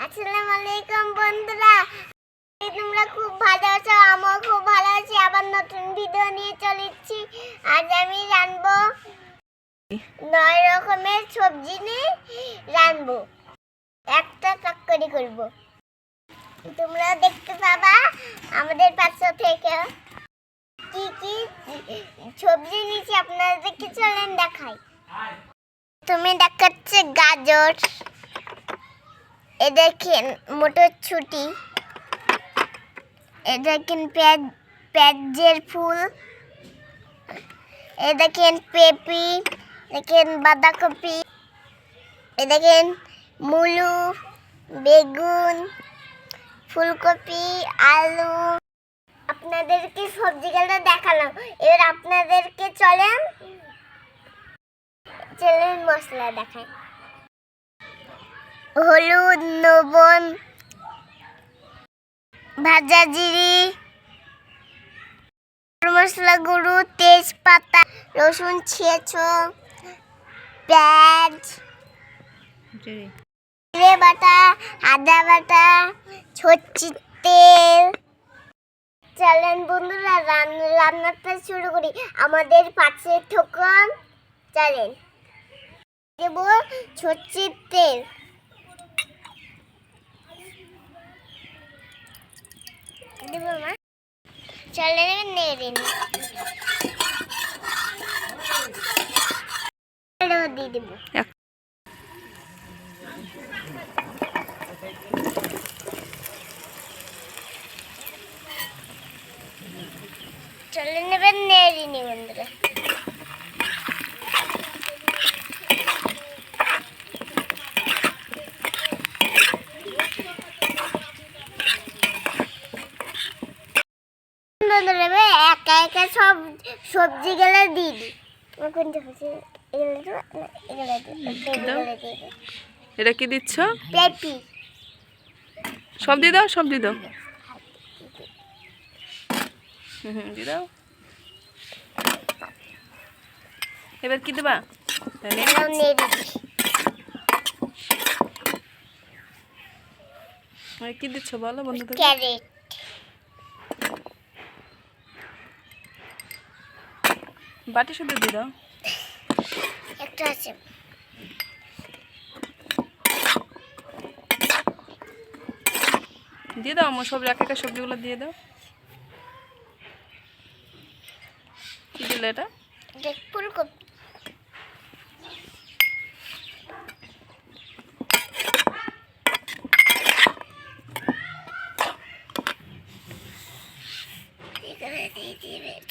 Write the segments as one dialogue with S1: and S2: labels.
S1: আসসালামু আলাইকুম বন্ধুরা, তোমরা খুব ভালো আছো, আমিও খুব ভালো আছি। আবার নতুন ভিডিও নিয়ে চলেছি। আজ আমি রান্নাবো 9 রকমের সবজি নিয়ে রান্নাবো, একটা তরকারি করব। তোমরা দেখতে পাবা আমাদের পাশে থেকে কি কি সবজি নিয়েছি, আপনাদেরকে চলেন দেখাই। তুমি দেখাচ্ছে গাজর, এ দেখেন মটরশুঁটি, এ দেখেন পেঁয়াজের ফুল, এ দেখেন পেঁপে, দেখেন বাঁধাকপি, এ দেখেন মূলো, বেগুন, ফুলকপি, আলু। আপনাদেরকে সবজিগুলো দেখালাম, এবার আপনাদেরকে চলেন মশলা দেখাই। হলুদ, লবণ, ভাজা জিরে, মশলা গুঁড়ো, তেজপাতা, রসুন ছেঁচো, পেঁয়াজ, জিরে বাটা, আদা বাটা, সরষের তেল। চলেন বন্ধুরা রান্নাটা শুরু করি। আমাদের পাশে থাকুন, চলেন। দেব সরষের তেল, দেব মা, চলে নেড়ে নি দিয়ে দেব। চলে নেবেন নেড়ে নি বন্ধুরা। একা একা সব সবজিগুলো দিয়ে দিই।
S2: এটা কি দিচ্ছ?
S1: পেঁপে
S2: সব দিয়ে দাও, সব দিয়ে দাও। দিয়ে দাও। এবার কি দেবা? কি দিচ্ছ বলো বন্ধুদের?
S1: ক্যারেট,
S2: বাটি শুধু দিয়ে দাও।
S1: একটা আছে,
S2: দিয়ে দাও আমার সবজি, একা সবজিগুলো দিয়ে দাও। কি দিলে এটা?
S1: ফুলকপি,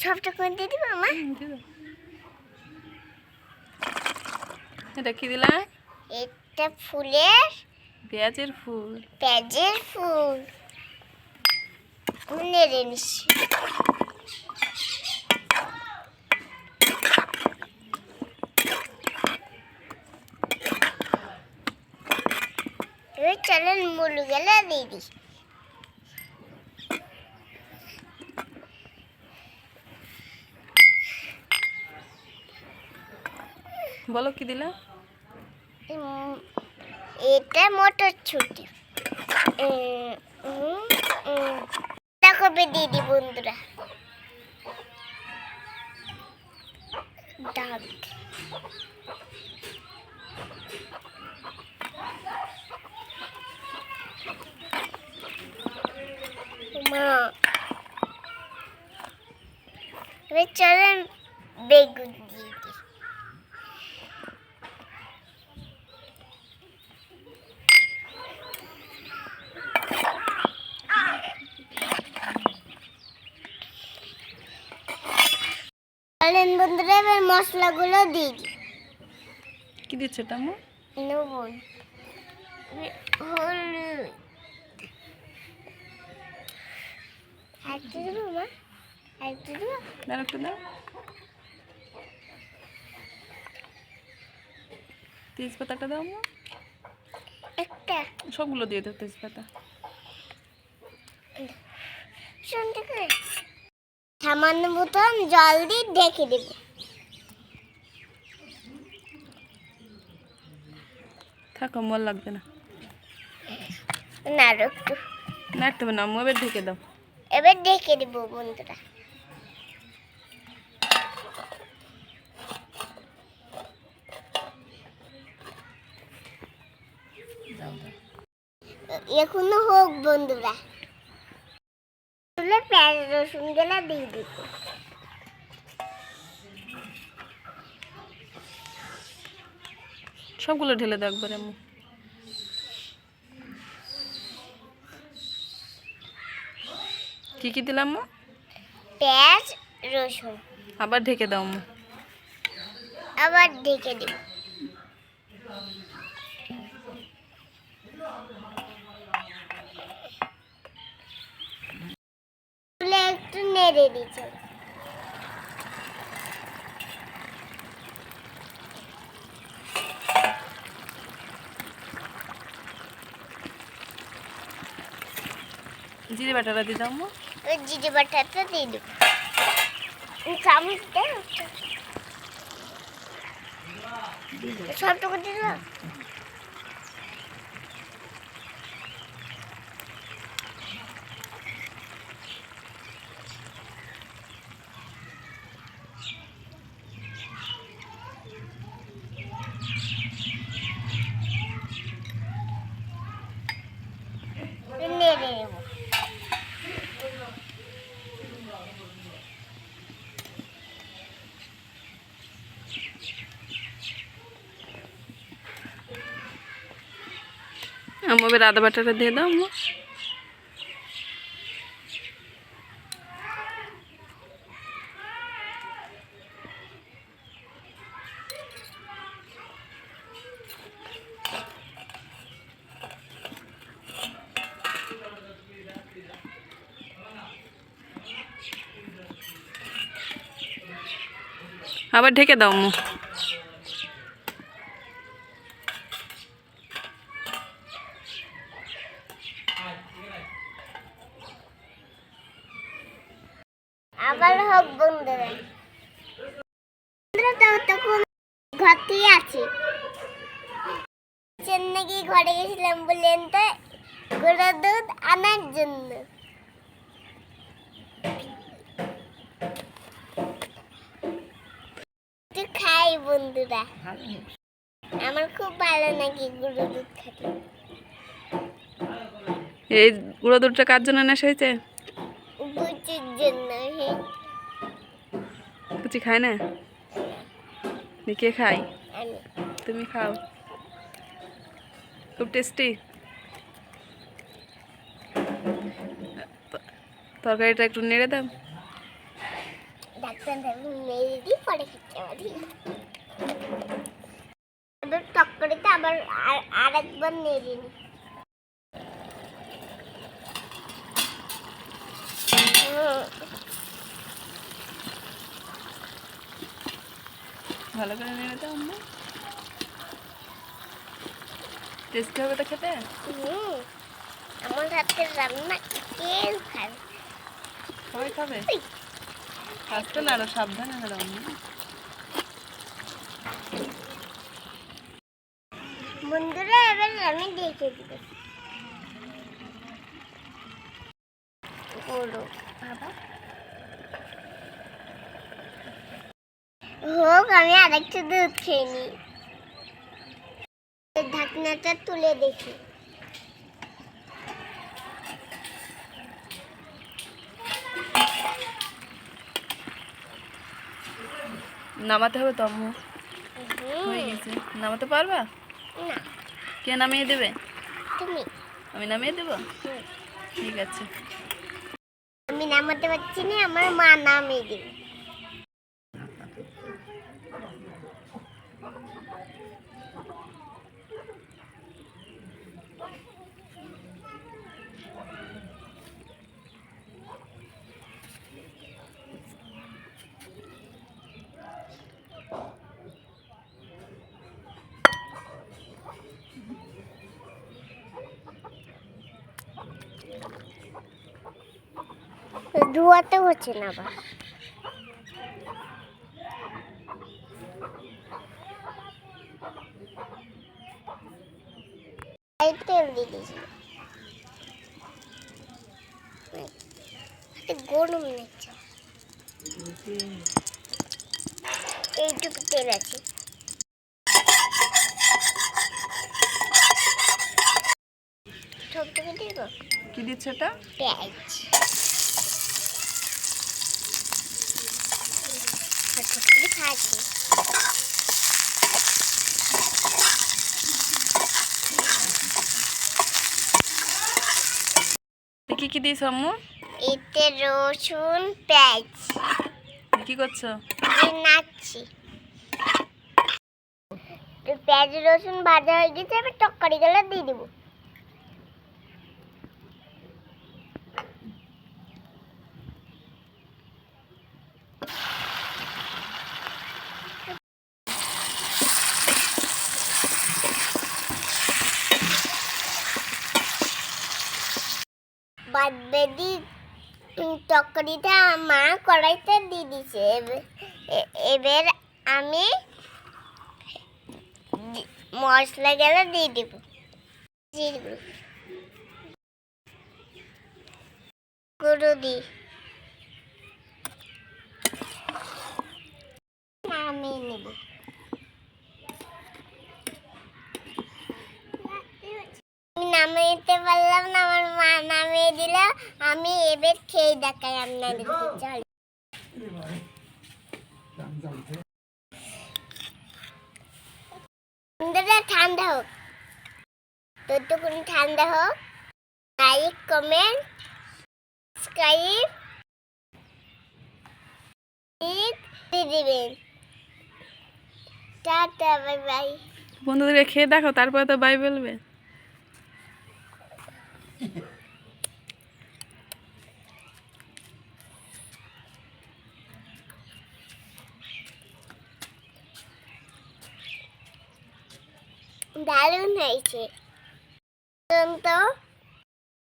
S1: সবটা করে দিয়ে দিবো মা।
S2: এটা কি দিলা?
S1: এটা ফুলের,
S2: পেঁয়াজের ফুল।
S1: পেঁয়াজের ফুল নেড়ে নিচ্ছি। এবার চলেন মুলুগুলো দিয়ে দিই।
S2: বলো কি দিলা?
S1: এটা মটরশুঁটি, বাঁধাকপি দিয়ে দিই বন্ধুরা। ডাক মা, এবার চলেন বেগুন দিয়ে দিই। চলেন বন্ধুরা এবার মশলাগুলো দিয়ে দিই।
S2: কি দিচ্ছ এটা?
S1: লবণ, হলুদ, একটু দেবো মা, একটু দেবো।
S2: দাও একটু দাও। তেজপাতাটা দাও মা।
S1: একটা
S2: সবগুলো দিয়ে দাও তেজপাতা।
S1: সামান্য মতন জল দিয়ে ঢেকে দেব।
S2: থাকো, মল লাগবে না।
S1: না আরো একটু।
S2: নাড়তে হবে না আম্মু, এবার ঢেকে দাও।
S1: এবার ঢেকে দিব বন্ধুরা। এখনো হোক বন্ধুরা। পেঁয়াজ রসুন গুলা দিয়ে দিব।
S2: সবগুলো ঢেলে দাও একবারে আম্মু। কি কি দিলাম আম্মু?
S1: পেঁয়াজ রসুন।
S2: আবার ঢেকে দাও আম্মু।
S1: আবার ঢেকে দিব। একটু নেড়ে দিচ্ছি।
S2: জিরে বাটাটা দিয়ে দাও আম্মু।
S1: ওই জিরে বাটাটা দিয়ে দেবো। চামচটা সবটুকু দিল। নেড়ে নেবো।
S2: আম্মু এবার আদা বাটাটা দিয়ে দাও আম্মু। আবার ঢেকে দাও আম্মু।
S1: আবার হোক বন্ধুরা। তখন ঘরতেই আছি। চেন্নাই ঘরে গেছিলাম বললেন তো গুঁড়ো দুধ আনার জন্য। একটু খাই বন্ধুরা। আমার খুব ভালো লাগে গুঁড়ো দুধ খেতে।
S2: এই গুঁড়ো দুধটা কার জন্য নেশা হয়েছে?
S1: বুচির জন্য।
S2: কুচি খায় না? কে খাই?
S1: আমি।
S2: তুমি খাও, খুব টেস্টি। তরকারিটা একটু নেড়ে দাও।
S1: ডাক্তার মেরে দিই পরে খেতে পারি। এবার টক্করিতে আবার আরেকবার নেড়ে নিই।
S2: ভালো করে নেড়ে দাও আম্মু। টেস্টি হবে তো খেতে।
S1: আমার হাতের রান্না কেউ খাবে।
S2: সবাই খাবে। আজকে না, আরো সাবধানে দাও আম্মু।
S1: বন্ধুরা এবার আমি দেখে দিব। হোক, আমি আরেকটু দুধ খেয়ে নিই। ঢাকনাটা তুলে দেখি।
S2: নামাতে হবে তো আম্মু। হয়ে গেছে। নামাতে পারবা?
S1: না,
S2: কে নামিয়ে দেবে?
S1: তুমি।
S2: আমি নামিয়ে দেবো? ঠিক আছে।
S1: আমি নামাতে পারছি না, আমার মা নামিয়ে দেবে। ধোয়াতে হচ্ছে না আবার। তেল দিয়ে দিয়েছি। গরম লাগছে, এইটুকু তেল আছে। ঠকঠকে দিব,
S2: কি দিচ্ছে এটা?
S1: পেঁয়াজ ঠকঠকে খাচ্ছি।
S2: কি কি দিস আম্মু?
S1: এতে রসুন পেঁয়াজ
S2: কি করছো?
S1: নাচ্ছি। পেঁয়াজ রসুন ভাজা হয়ে গেছে, এবার তরকারি গুলো দিয়ে দিব। বাদ বেদি তরকারিটা মা কড়াইতে দিয়ে দিছে। এবার আমি মশলা গুলো দিয়ে দিব। জিরে গুঁড়ো দিই, নামিয়ে নেব। আমি নামাইতে পারলাম না, আমার মা নামিয়ে দিল। আমি এবার খেয়ে দেখাই আপনাদেরকে। চল, ঠান্ডা হোক, ততক্ষণ ঠান্ডা হোক। লাইক কমেন্ট সাবস্ক্রাইব দিয়ে দিবেন। Tata, bye bye.
S2: বন্ধুদেরকে খেয়ে দেখো, তারপরে তো বাই বলবে।
S1: দারুণ হয়েছে। তো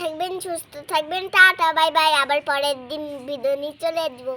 S1: থাকবেন, সুস্থ থাকবেন। Tata, bye bye. আবার পরের দিন ভিডিও নিয়ে চলে আসবো।